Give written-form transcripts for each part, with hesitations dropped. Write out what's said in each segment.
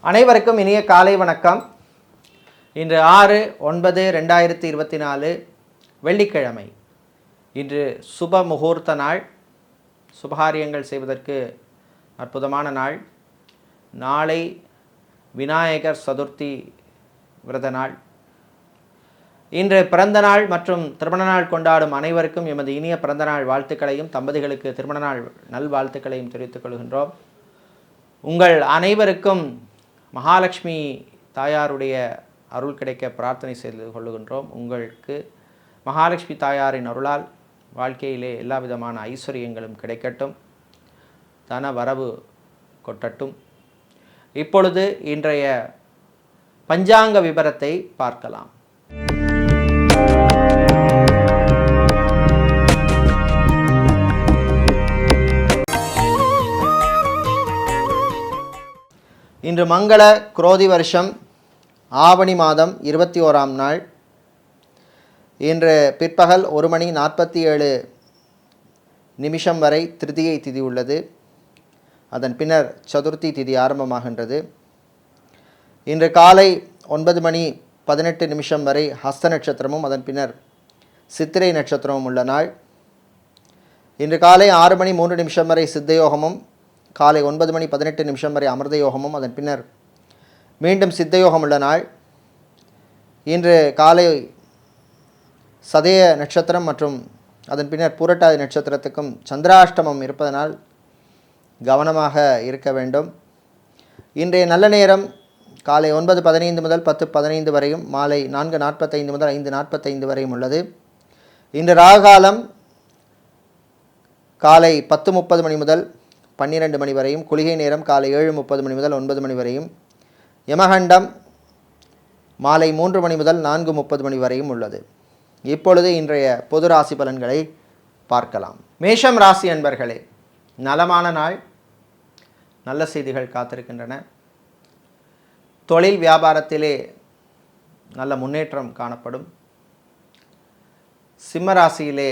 அனைவருக்கும் இனிய காலை வணக்கம். இன்று 6/9/2024 வெள்ளிக்கிழமை. இன்று சுப முகூர்த்த நாள். சுபகாரியங்கள் செய்வதற்கு அற்புதமான நாள். நாளை விநாயகர் சதுர்த்தி விரத நாள். இன்று பிறந்த நாள் மற்றும் திருமண நாள் கொண்டாடும் அனைவருக்கும் எமது இனிய பிறந்த நாள் வாழ்த்துக்களையும் தம்பதிகளுக்கு திருமண நாள் நல்வாழ்த்துக்களையும் தெரிவித்துக் கொள்கின்றோம். உங்கள் அனைவருக்கும் மகாலட்சுமி தாயாருடைய அருள் கிடைக்க பிரார்த்தனை செய்து கொள்ளுகின்றோம். உங்களுக்கு மகாலட்சுமி தாயாரின் அருளால் வாழ்க்கையிலே எல்லா விதமான ஐஸ்வர்யங்களும் கிடைக்கட்டும், தன வரவு கொட்டட்டும். இப்பொழுது இன்றைய பஞ்சாங்க விபரத்தை பார்க்கலாம். இன்று மங்கள குரோதி வருஷம் ஆவணி மாதம் 21ஆம் நாள். இன்று பிற்பகல் 1:47 வரை திருதியை திதி உள்ளது. அதன் பின்னர் சதுர்த்தி திதி ஆரம்பமாகின்றது. இன்று காலை 9:18 வரை ஹஸ்த நட்சத்திரமும் அதன் பின்னர் சித்திரை நட்சத்திரமும் உள்ள நாள். இன்று காலை 6:03 வரை சித்தயோகமும், காலை 9:18 வரை அமிர்த யோகமும், அதன் பின்னர் மீண்டும் சித்தயோகம் உள்ள நாள். இன்று காலை சதய நட்சத்திரம் மற்றும் அதன் பின்னர் பூரட்டாதி நட்சத்திரத்துக்கும் சந்திராஷ்டமம் இருப்பதனால் கவனமாக இருக்க வேண்டும். இன்றைய நல்ல நேரம் காலை 9:15 முதல் 10:15 வரையும், மாலை 4:45 முதல் 5:45 வரையும் உள்ளது. இன்று ராகாலம் காலை 10:30 முதல் 12 வரையும், குளிகை நேரம் காலை 7:30 முதல் 9 வரையும், யமகண்டம் மாலை 3 முதல் 4:30 வரையும் உள்ளது. இப்பொழுது இன்றைய பொது ராசி பலன்களை பார்க்கலாம். மேஷம் ராசி அன்பர்களே, நலமான நாள். நல்ல செய்திகள் காத்திருக்கின்றன. தொழில் வியாபாரத்திலே நல்ல முன்னேற்றம் காணப்படும். சிம்ம ராசியிலே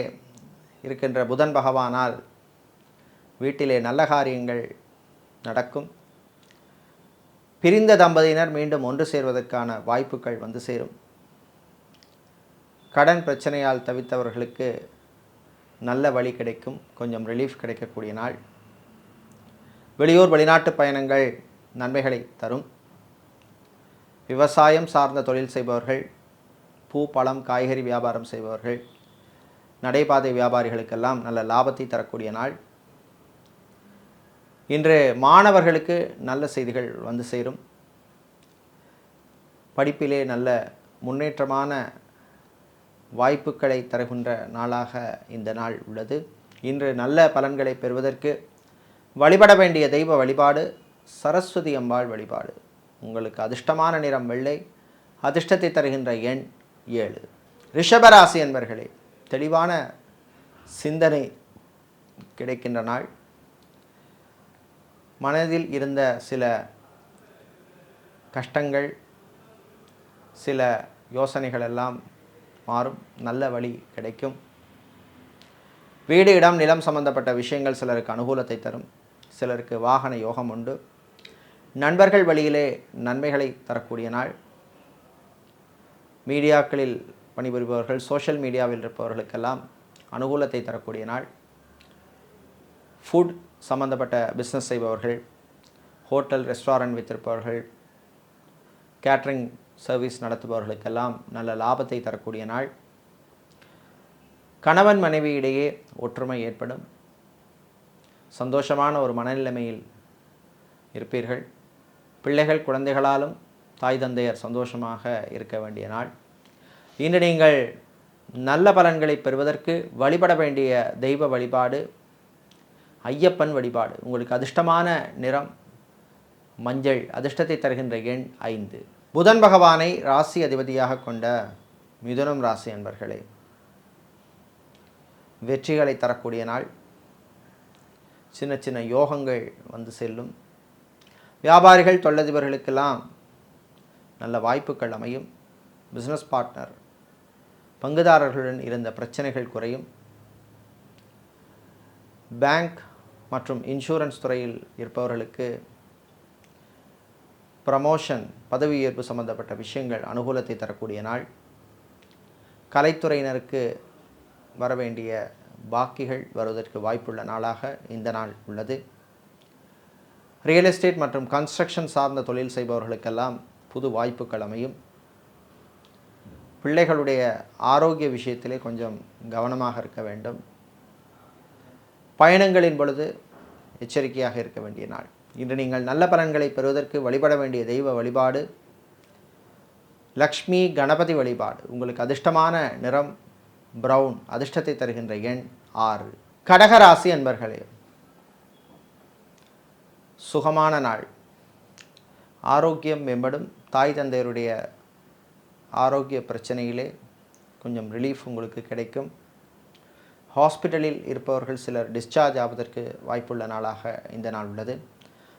இருக்கின்ற புதன் பகவானால் வீட்டிலே நல்ல காரியங்கள் நடக்கும். பிரிந்த தம்பதியினர் மீண்டும் ஒன்று சேர்வதற்கான வாய்ப்புகள் வந்து சேரும். கடன் பிரச்சனையால் தவித்தவர்களுக்கு நல்ல வழி கிடைக்கும், கொஞ்சம் ரிலீஃப் கிடைக்கக்கூடிய நாள். வெளியூர் வெளிநாட்டு பயணங்கள் நன்மைகளை தரும். விவசாயம் சார்ந்த தொழில் செய்பவர்கள், பூ பழம் காய்கறி வியாபாரம் செய்பவர்கள், நடைபாதை வியாபாரிகளுக்கெல்லாம் நல்ல லாபத்தை தரக்கூடிய நாள். இன்று மாணவர்களுக்கு நல்ல செய்திகள் வந்து சேரும். படிப்பிலே நல்ல முன்னேற்றமான வாய்ப்புகளை தருகின்ற நாளாக இந்த நாள் உள்ளது. இன்று நல்ல பலன்களை பெறுவதற்கு வழிபட வேண்டிய தெய்வ வழிபாடு சரஸ்வதி அம்பாள் வழிபாடு. உங்களுக்கு அதிர்ஷ்டமான நிறம் வெள்ளை, அதிர்ஷ்டத்தை தருகின்ற எண் 7. ரிஷபராசி என்பர்களே, தெளிவான சிந்தனை கிடைக்கின்ற நாள். மனதில் இருந்த சில கஷ்டங்கள், சில யோசனைகள் எல்லாம் மாறும், நல்ல வழி கிடைக்கும். வீடு இடம் நிலம் சம்பந்தப்பட்ட விஷயங்கள் சிலருக்கு அனுகூலத்தை தரும், சிலருக்கு வாகன யோகம் உண்டு. நண்பர்கள் வழியிலே நன்மைகளை தரக்கூடிய நாள். மீடியாக்களில் பணிபுரிபவர்கள், சோஷியல் மீடியாவில் இருப்பவர்களுக்கெல்லாம் அனுகூலத்தை தரக்கூடிய நாள். ஃபுட் சம்பந்தப்பட்ட பிஸ்னஸ் செய்பவர்கள், ஹோட்டல் ரெஸ்டாரண்ட் வைத்திருப்பவர்கள், கேட்ரிங் சர்வீஸ் நடத்துபவர்களுக்கெல்லாம் நல்ல லாபத்தை தரக்கூடிய நாள். கணவன் மனைவி இடையே ஒற்றுமை ஏற்படும். சந்தோஷமான ஒரு மனநிலைமையில் இருப்பீர்கள். பிள்ளைகள் குழந்தைகளாலும் தாய் தந்தையர் சந்தோஷமாக இருக்க வேண்டிய நாள். இன்று நீங்கள் நல்ல பலன்களை பெறுவதற்கு வழிபட வேண்டிய தெய்வ வழிபாடு ஐயப்பன் வழிபாடு. உங்களுக்கு அதிர்ஷ்டமான நிறம் மஞ்சள், அதிர்ஷ்டத்தை தருகின்ற எண் 5. புதன் பகவானை ராசி அதிபதியாக கொண்ட மிதுனம் ராசி அன்பர்களே, வெற்றிகளை தரக்கூடிய நாள். சின்ன சின்ன யோகங்கள் வந்து செல்லும். வியாபாரிகள் தொழிலதிபர்களுக்கெல்லாம் நல்ல வாய்ப்புகள் அமையும். பிஸ்னஸ் பார்ட்னர் பங்குதாரர்களுடன் இருந்த பிரச்சனைகள் குறையும். பேங்க் மற்றும் இன்சூரன்ஸ் துறையில் இருப்பவர்களுக்கு ப்ரமோஷன், பதவி உயர்வு சம்பந்தப்பட்ட விஷயங்கள் அனுகூலத்தை தரக்கூடிய நாள். கலைத்துறையினருக்கு வரவேண்டிய பாக்கிகள் வருவதற்கு வாய்ப்புள்ள நாளாக இந்த நாள் உள்ளது. ரியல் எஸ்டேட் மற்றும் கன்ஸ்ட்ரக்ஷன் சார்ந்த தொழில் செய்பவர்களுக்கெல்லாம் புது வாய்ப்புகள் அமையும். பிள்ளைகளுடைய ஆரோக்கிய விஷயத்திலே கொஞ்சம் கவனமாக இருக்க வேண்டும். பயணங்களின் பொழுது எச்சரிக்கையாக இருக்க வேண்டிய நாள். இன்று நீங்கள் நல்ல பலன்களை பெறுவதற்கு வழிபட வேண்டிய தெய்வ வழிபாடு லக்ஷ்மி கணபதி வழிபாடு. உங்களுக்கு அதிர்ஷ்டமான நிறம் பிரவுன், அதிர்ஷ்டத்தை தருகின்ற எண் 6. கடகராசி அன்பர்களே, சுகமான நாள். ஆரோக்கியம் மேம்படும். தாய் தந்தையருடைய ஆரோக்கிய பிரச்சனையிலே கொஞ்சம் ரிலீஃப் உங்களுக்கு கிடைக்கும். ஹாஸ்பிட்டலில் இருப்பவர்கள் சிலர் டிஸ்சார்ஜ் ஆவதற்கு வாய்ப்புள்ள நாளாக இந்த நாள் உள்ளது.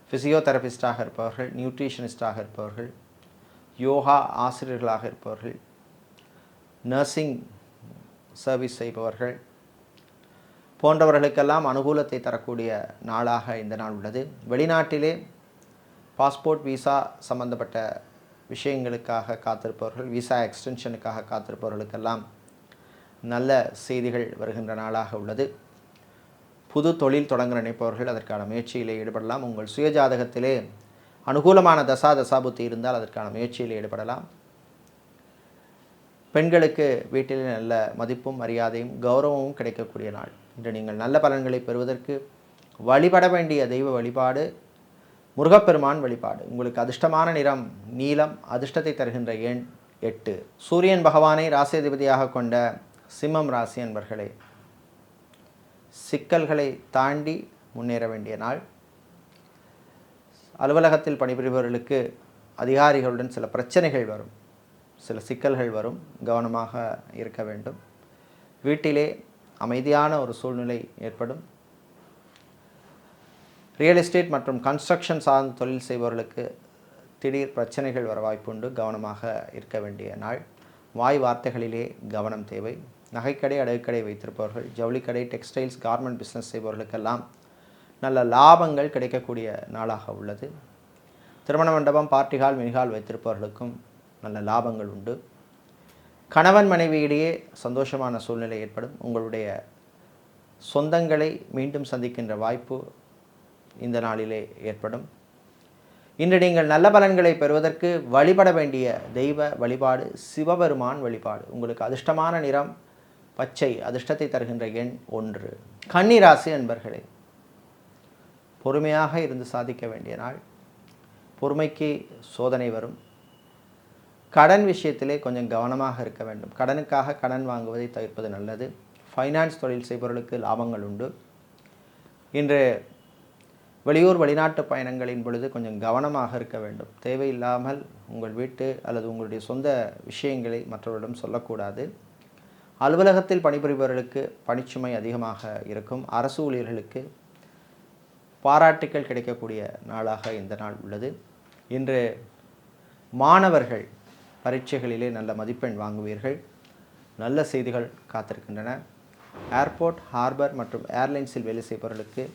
ஃபிசியோதெரபிஸ்டாக இருப்பவர்கள், நியூட்ரிஷனிஸ்டாக இருப்பவர்கள், யோகா ஆசிரியர்களாக இருப்பவர்கள், நர்சிங் சர்வீஸ் செய்பவர்கள் போன்றவர்களுக்கெல்லாம் அனுகூலத்தை தரக்கூடிய நாளாக இந்த நாள் உள்ளது. வெளிநாட்டிலே பாஸ்போர்ட், விசா சம்பந்தப்பட்ட விஷயங்களுக்காக காத்திருப்பவர்கள், விசா எக்ஸ்டென்ஷனுக்காக காத்திருப்பவர்களுக்கெல்லாம் நல்ல செய்திகள் வருகின்ற நாளாக உள்ளது. புது தொழில் தொடங்க நினைப்பவர்கள் அதற்கான முயற்சியிலே ஈடுபடலாம். உங்கள் சுயஜாதகத்திலே அனுகூலமான தசாபுத்தி இருந்தால் அதற்கான முயற்சியில் ஈடுபடலாம். பெண்களுக்கு வீட்டில் நல்ல மதிப்பும் மரியாதையும் கௌரவமும் கிடைக்கக்கூடிய நாள். இன்று நீங்கள் நல்ல பலன்களை பெறுவதற்கு வழிபட வேண்டிய தெய்வ வழிபாடு முருகப்பெருமான் வழிபாடு. உங்களுக்கு அதிர்ஷ்டமான நிறம் நீலம், அதிர்ஷ்டத்தை தருகின்ற எண் 8. சூரியன் பகவானை ராசியதிபதியாக கொண்ட சிம்மம் ராசி அன்பர்களே, சிக்கல்களை தாண்டி முன்னேற வேண்டிய நாள். அலுவலகத்தில் பணிபுரிபவர்களுக்கு அதிகாரிகளுடன் சில பிரச்சனைகள் வரும், சில சிக்கல்கள் வரும், கவனமாக இருக்க வேண்டும். வீட்டிலே அமைதியான ஒரு சூழ்நிலை ஏற்படும். ரியல் எஸ்டேட் மற்றும் கன்ஸ்ட்ரக்ஷன் சார்ந்த தொழில் செய்பவர்களுக்கு திடீர் பிரச்சனைகள் வர வாய்ப்புண்டு, கவனமாக இருக்க வேண்டிய நாள். வாய் வார்த்தைகளிலே கவனம் தேவை. நகைக்கடை, அடகுக்கடை வைத்திருப்பவர்கள், ஜவுளிக்கடை, டெக்ஸ்டைல்ஸ், கார்மெண்ட் பிஸ்னஸ் செய்பவர்களுக்கெல்லாம் நல்ல லாபங்கள் கிடைக்கக்கூடிய நாளாக உள்ளது. திருமண மண்டபம், பார்ட்டி ஹால், மினிஹால் வைத்திருப்பவர்களுக்கும் நல்ல லாபங்கள் உண்டு. கணவன் மனைவியிடையே சந்தோஷமான சூழ்நிலை ஏற்படும். உங்களுடைய சொந்தங்களை மீண்டும் சந்திக்கின்ற வாய்ப்பு இந்த நாளிலே ஏற்படும். இன்று நீங்கள் நல்ல பலன்களை பெறுவதற்கு வழிபட வேண்டிய தெய்வ வழிபாடு சிவபெருமான் வழிபாடு. உங்களுக்கு அதிர்ஷ்டமான நிறம் பச்சை, அதிர்ஷ்டத்தை தருகின்ற எண் 1. கன்னிராசி அன்பர்களே, பொறுமையாக இருந்து சாதிக்க வேண்டிய நாள். பொறுமைக்கு சோதனை வரும். கடன் விஷயத்திலே கொஞ்சம் கவனமாக இருக்க வேண்டும். கடனுக்காக கடன் வாங்குவதை தவிர்ப்பது நல்லது. ஃபைனான்ஸ் தொழில் செய்பவர்களுக்கு லாபங்கள் உண்டு. இன்று வெளியூர் வெளிநாட்டு பயணங்களின் பொழுது கொஞ்சம் கவனமாக இருக்க வேண்டும். தேவையில்லாமல் உங்கள் வீட்டு அல்லது உங்களுடைய சொந்த விஷயங்களை மற்றவரிடம் சொல்லக்கூடாது. அலுவலகத்தில் பணிபுரிபவர்களுக்கு பணிச்சுமை அதிகமாக இருக்கும். அரசு ஊழியர்களுக்கு பாராட்டுக்கள் கிடைக்கக்கூடிய நாளாக இந்த நாள் உள்ளது. இன்று மாணவர்கள் பரீட்சைகளிலே நல்ல மதிப்பெண் வாங்குவீர்கள். நல்ல செய்திகள் காத்திருக்கின்றன. ஏர்போர்ட், ஹார்பர் மற்றும் ஏர்லைன்ஸில் வேலை செய்பவர்களுக்கு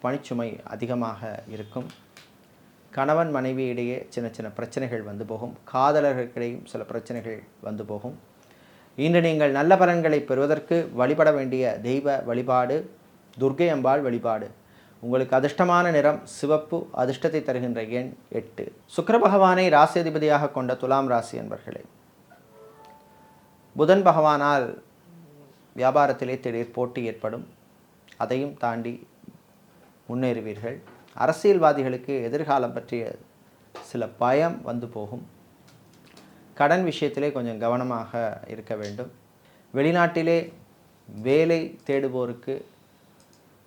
பணிச்சுமை அதிகமாக இருக்கும். கணவன் மனைவி இடையே சின்ன சின்ன பிரச்சனைகள் வந்து போகும். காதலர்களுக்கிடையும் சில பிரச்சனைகள் வந்து போகும். இன்று நீங்கள் நல்ல பலன்களை பெறுவதற்கு வழிபட வேண்டிய தெய்வ வழிபாடு துர்க்கை அம்பாள் வழிபாடு. உங்களுக்கு அதிர்ஷ்டமான நிறம் சிவப்பு, அதிர்ஷ்டத்தை தருகின்ற எண் 8. சுக்கிர பகவானை ராசி அதிபதியாக கொண்ட துலாம் ராசி அன்பர்களே, புதன் பகவானால் வியாபாரத்திலே திடீர் போட்டி ஏற்படும். அதையும் தாண்டி முன்னேறுவீர்கள். அரசியல்வாதிகளுக்கு எதிர்காலம் பற்றிய சில பயம் வந்து போகும். கடன் விஷயத்திலே கொஞ்சம் கவனமாக இருக்க வேண்டும். வெளிநாட்டிலே வேலை தேடுவோருக்கு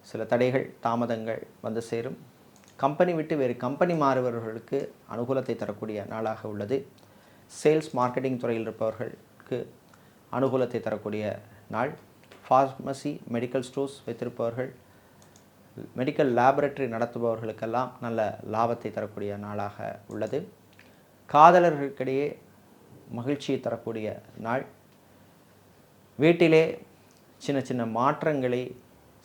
சில தடைகள், தாமதங்கள் வந்து சேரும். கம்பெனி விட்டு வேறு கம்பெனி மாறுபவர்களுக்கு அனுகூலத்தை தரக்கூடிய நாளாக உள்ளது. சேல்ஸ், மார்க்கெட்டிங் துறையில் இருப்பவர்களுக்கு அனுகூலத்தை தரக்கூடிய நாள். ஃபார்மசி, மெடிக்கல் ஸ்டோர்ஸ் வைத்திருப்பவர்கள், மெடிக்கல் லேபரட்டரி நடத்துபவர்களுக்கெல்லாம் நல்ல லாபத்தை தரக்கூடிய நாளாக உள்ளது. காதலர்களுக்கிடையே மகிழ்ச்சியை தரக்கூடிய நாள். வீட்டிலே சின்ன சின்ன மாற்றங்களை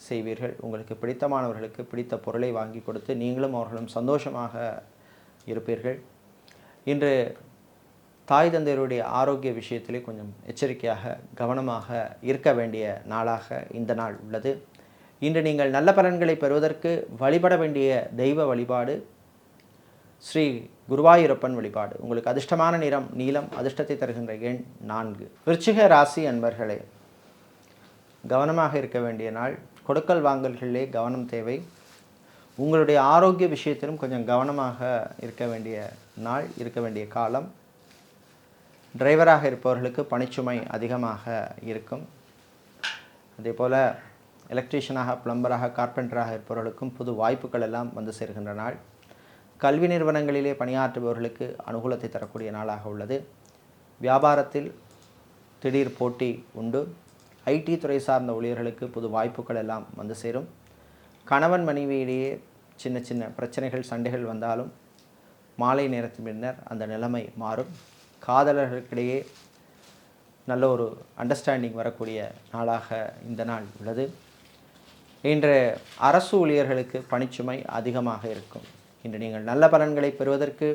செய்வீர்கள். உங்களுக்கு பிடித்தமானவர்களுக்கு பிடித்த பொருளை வாங்கி கொடுத்து நீங்களும் அவர்களும் சந்தோஷமாக இருப்பீர்கள். இன்று தாய் தந்தையருடைய ஆரோக்கிய விஷயத்திலே கொஞ்சம் எச்சரிக்கையாக கவனமாக இருக்க வேண்டிய நாளாக இந்த நாள் உள்ளது. இன்று நீங்கள் நல்ல பலன்களை பெறுவதற்கு வழிபட வேண்டிய தெய்வ வழிபாடு ஸ்ரீ குருவாயூரப்பன் வழிபாடு. உங்களுக்கு அதிர்ஷ்டமான நிறம் நீலம், அதிர்ஷ்டத்தை தருகின்ற எண் 4. விருச்சிக ராசி அன்பர்களே, கவனமாக இருக்க வேண்டிய நாள். கொடுக்கல் வாங்கல்களிலே கவனம் தேவை. உங்களுடைய ஆரோக்கிய விஷயத்திலும் கொஞ்சம் கவனமாக இருக்க வேண்டிய நாள், இருக்க வேண்டிய காலம். டிரைவராக இருப்பவர்களுக்கு பணிச்சுமை அதிகமாக இருக்கும். அதே போல் எலக்ட்ரீஷியனாக, பிளம்பராக, கார்பெண்டராக இருப்பவர்களுக்கும் புது வாய்ப்புகள் எல்லாம் வந்து சேர்கின்ற நாள். கல்வி நிறுவனங்களிலே பணியாற்றுபவர்களுக்கு அனுகூலத்தை தரக்கூடிய நாளாக உள்ளது. வியாபாரத்தில் திடீர் போட்டி உண்டு. ஐடி துறை சார்ந்த ஊழியர்களுக்கு புது வாய்ப்புகள் எல்லாம் வந்து சேரும். கணவன் மனைவியிடையே சின்ன சின்ன பிரச்சனைகள், சண்டைகள் வந்தாலும் மாலை நேரத்தின் பின்னர் அந்த நிலைமை மாறும். காதலர்களுக்கிடையே நல்ல ஒரு அண்டர்ஸ்டாண்டிங் வரக்கூடிய நாளாக இந்த நாள் உள்ளது. இன்று அரசு ஊழியர்களுக்கு பணிச்சுமை அதிகமாக இருக்கும். இன்று நீங்கள் நல்ல பலன்களை பெறுவதற்கு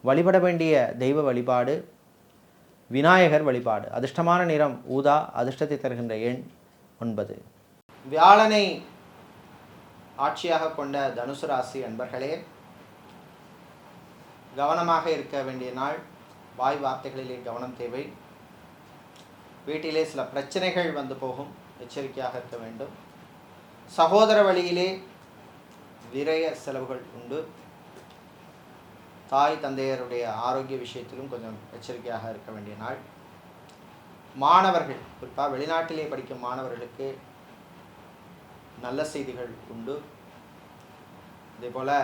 வழிபட வேண்டிய தெய்வ வழிபாடு விநாயகர் வழிபாடு. அதிர்ஷ்டமான நிறம் ஊதா, அதிர்ஷ்டத்தை தருகின்ற எண் 9. வியாழனை ஆட்சியாக கொண்ட தனுசு ராசி அன்பர்களே, கவனமாக இருக்க வேண்டிய நாள். வாய் வார்த்தைகளிலே கவனம் தேவை. வீட்டிலே சில பிரச்சனைகள் வந்து போகும், எச்சரிக்கையாக இருக்க வேண்டும். சகோதர வழியிலே விரய செலவுகள் உண்டு. தாய் தந்தையருடைய ஆரோக்கிய விஷயத்திலும் கொஞ்சம் எச்சரிக்கையாக இருக்க வேண்டிய நாள். மாணவர்கள், குறிப்பாக வெளிநாட்டிலே படிக்கும் மாணவர்களுக்கு நல்ல செய்திகள் உண்டு. அதேபோல்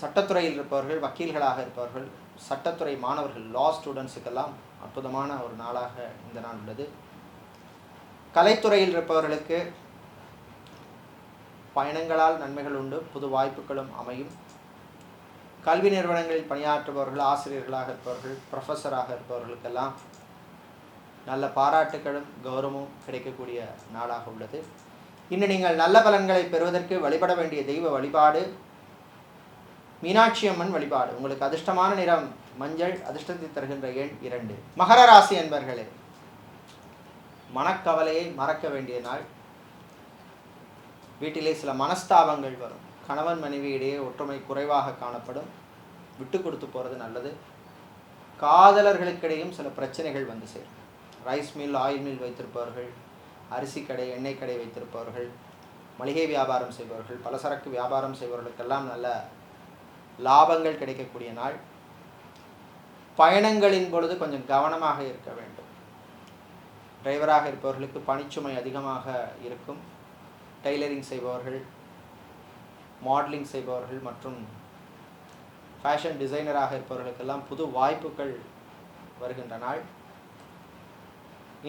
சட்டத்துறையில் இருப்பவர்கள், வக்கீல்களாக இருப்பவர்கள், சட்டத்துறை மாணவர்கள், லா ஸ்டூடெண்ட்ஸுக்கெல்லாம் அற்புதமான ஒரு நாளாக இந்த நாள் உள்ளது. கலைத்துறையில் இருப்பவர்களுக்கு பயணங்களால் நன்மைகள் உண்டு, புது வாய்ப்புகளும் அமையும். கல்வி நிறுவனங்களில் பணியாற்றுபவர்கள், ஆசிரியர்களாக இருப்பவர்கள், ப்ரொஃபஸராக இருப்பவர்களுக்கெல்லாம் நல்ல பாராட்டுகளும் கௌரவமும் கிடைக்கக்கூடிய நாளாக உள்ளது. இன்று நீங்கள் நல்ல பலன்களை பெறுவதற்கு வழிபட வேண்டிய தெய்வ வழிபாடு மீனாட்சி அம்மன் வழிபாடு. உங்களுக்கு அதிர்ஷ்டமான நிறம் மஞ்சள், அதிர்ஷ்டத்தை தருகின்ற எண் 2. மகர ராசி அன்பர்களே, மனக்கவலையை மறக்க வேண்டிய நாள். வீட்டிலே சில மனஸ்தாபங்கள் வரும். கணவன் மனைவியிடையே ஒற்றுமை குறைவாக காணப்படும். விட்டு கொடுத்து போகிறது நல்லது. காதலர்களுக்கிடையும் சில பிரச்சனைகள் வந்து சேரும். ரைஸ் மில், ஆயில் மில் வைத்திருப்பவர்கள், அரிசி கடை, எண்ணெய் கடை வைத்திருப்பவர்கள், மளிகை வியாபாரம் செய்பவர்கள், பலசரக்கு வியாபாரம் செய்பவர்களுக்கெல்லாம் நல்ல லாபங்கள் கிடைக்கக்கூடிய நாள். பயணங்களின் பொழுது கொஞ்சம் கவனமாக இருக்க வேண்டும். டிரைவராக இருப்பவர்களுக்கு பணிச்சுமை அதிகமாக இருக்கும். டெய்லரிங் செய்பவர்கள், மாடலிங் செய்பவர்கள் மற்றும் ஃபேஷன் டிசைனராக இருப்பவர்களுக்கெல்லாம் புது வாய்ப்புகள் வருகின்ற நாள்.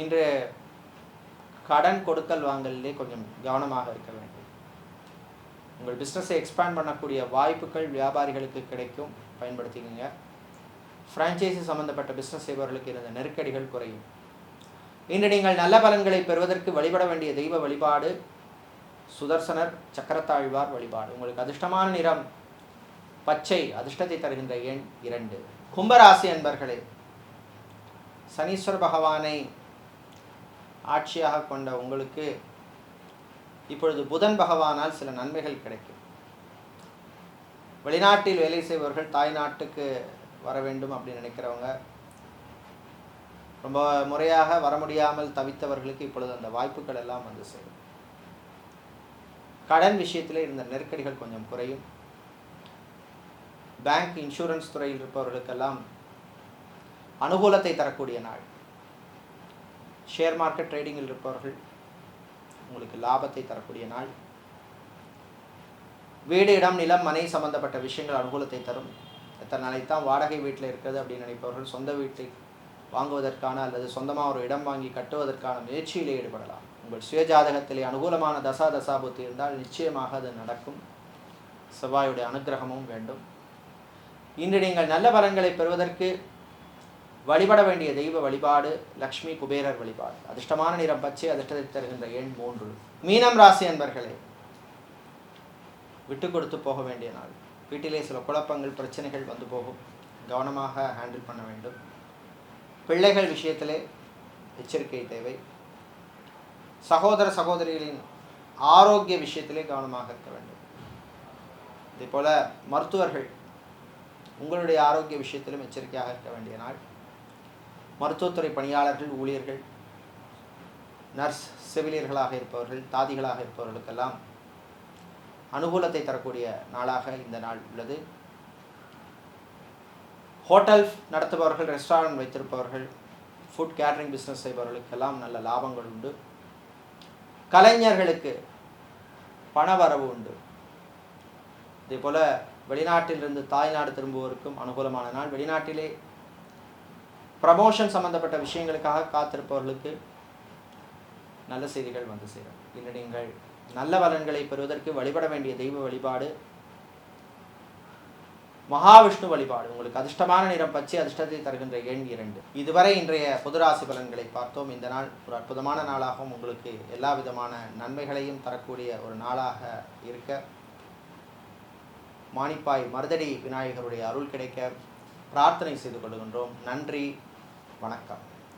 இன்று கடன் கொடுக்கல் வாங்கலிலே கொஞ்சம் கவனமாக இருக்க வேண்டும். உங்கள் பிஸ்னஸை எக்ஸ்பேண்ட் பண்ணக்கூடிய வாய்ப்புகள் வியாபாரிகளுக்கு கிடைக்கும், பயன்படுத்திக்கங்க. ஃப்ரான்ச்சைசி சம்பந்தப்பட்ட பிஸ்னஸ் செய்பவர்களுக்கு இருந்த நெருக்கடிகள் குறையும். இன்று நீங்கள் நல்ல பலன்களை பெறுவதற்கு வழிபட வேண்டிய தெய்வ வழிபாடு சுதர்சனர் சக்கரத்தாழ்வார் வழிபாடு. உங்களுக்கு அதிர்ஷ்டமான நிறம் பச்சை, அதிர்ஷ்டத்தை தருகின்ற எண் 2. கும்பராசி அன்பர்களே, சனீஸ்வர பகவானை ஆட்சியாக கொண்ட உங்களுக்கு இப்பொழுது புதன் பகவானால் சில நன்மைகள் கிடைக்கும். வெளிநாட்டில் வேலை செய்பவர்கள் தாய் நாட்டுக்கு வர வேண்டும் அப்படின்னு நினைக்கிறவங்க, ரொம்ப முறையாக வர முடியாமல் தவித்தவர்களுக்கு இப்பொழுது அந்த வாய்ப்புகள் எல்லாம் வந்து சேரும். கடன் விஷயத்தில் இருந்த நெருக்கடிகள் கொஞ்சம் குறையும். பேங்க், இன்சூரன்ஸ் துறையில் இருப்பவர்களுக்கெல்லாம் அனுகூலத்தை தரக்கூடிய நாள். ஷேர் மார்க்கெட் ட்ரேடிங்கில் இருப்பவர்கள் உங்களுக்கு லாபத்தை தரக்கூடிய நாள். வீடு, இடம், நிலம், மனை சம்பந்தப்பட்ட விஷயங்கள் அனுகூலத்தை தரும். எத்தனை நாளைக்கு தான் வாடகை வீட்டில் இருக்கிறது அப்படின்னு நினைப்பவர்கள் சொந்த வீட்டை வாங்குவதற்கான அல்லது சொந்தமாக ஒரு இடம் வாங்கி கட்டுவதற்கான முயற்சியிலே ஈடுபடலாம். உங்கள் சுயஜாதகத்திலே அனுகூலமான தசாபுத்தி இருந்தால் நிச்சயமாக அது நடக்கும். செவ்வாயுடைய அனுகிரகமும் வேண்டும். இன்று நீங்கள் நல்ல பலன்களை பெறுவதற்கு வழிபட வேண்டிய தெய்வ வழிபாடு லக்ஷ்மி குபேரர் வழிபாடு. அதிர்ஷ்டமான நிறம் பச்சை, அதிர்ஷ்டத்தை தருகின்ற எண் 3. மீனம் ராசி அன்பர்களே, விட்டு கொடுத்து போக வேண்டிய நாள். வீட்டிலே சில குழப்பங்கள் பிரச்சனைகள் வந்து போகும், கவனமாக ஹேண்டில் பண்ண வேண்டும். பிள்ளைகள் விஷயத்திலே எச்சரிக்கை தேவை. சகோதர சகோதரிகளின் ஆரோக்கிய விஷயத்திலே கவனமாக இருக்க வேண்டும். இதேபோல மருத்துவர்கள் உங்களுடைய ஆரோக்கிய விஷயத்திலும் எச்சரிக்கையாக இருக்க வேண்டிய நாள். மருத்துவத்துறை பணியாளர்கள், ஊழியர்கள், நர்ஸ், செவிலியர்களாக இருப்பவர்கள், தாதிகளாக இருப்பவர்களுக்கெல்லாம் அனுகூலத்தை தரக்கூடிய நாளாக இந்த நாள் உள்ளது. ஹோட்டல் நடத்துபவர்கள், ரெஸ்டாரண்ட் வைத்திருப்பவர்கள், ஃபுட் கேட்டரிங் பிஸ்னஸ் செய்பவர்களுக்கெல்லாம் நல்ல லாபங்கள் உண்டு. கலைஞர்களுக்கு பணவரவு உண்டு. இதேபோல வெளிநாட்டிலிருந்து தாய்நாடு திரும்புவோருக்கும் அனுகூலமான நாள். வெளிநாட்டிலே ப்ரமோஷன் சம்பந்தப்பட்ட விஷயங்களுக்காக காத்திருப்பவர்களுக்கு நல்ல செய்திகள் வந்து சேரும். இன்று நீங்கள் நல்ல பலன்களை பெறுவதற்கு வழிபட வேண்டிய தெய்வ வழிபாடு மகாவிஷ்ணு வழிபாடு. உங்களுக்கு அதிர்ஷ்டமான நிறம் பச்சை, அதிர்ஷ்டத்தை தருகின்ற எண் 2. இதுவரை இன்றைய பொதுராசி பலன்களை பார்த்தோம். இந்த நாள் ஒரு அற்புதமான நாளாகவும் உங்களுக்கு எல்லா விதமான நன்மைகளையும் தரக்கூடிய ஒரு நாளாக இருக்க மானிப்பாய் மருதடி விநாயகருடைய அருள் கிடைக்க பிரார்த்தனை செய்து கொள்கின்றோம். நன்றி, வணக்கம்.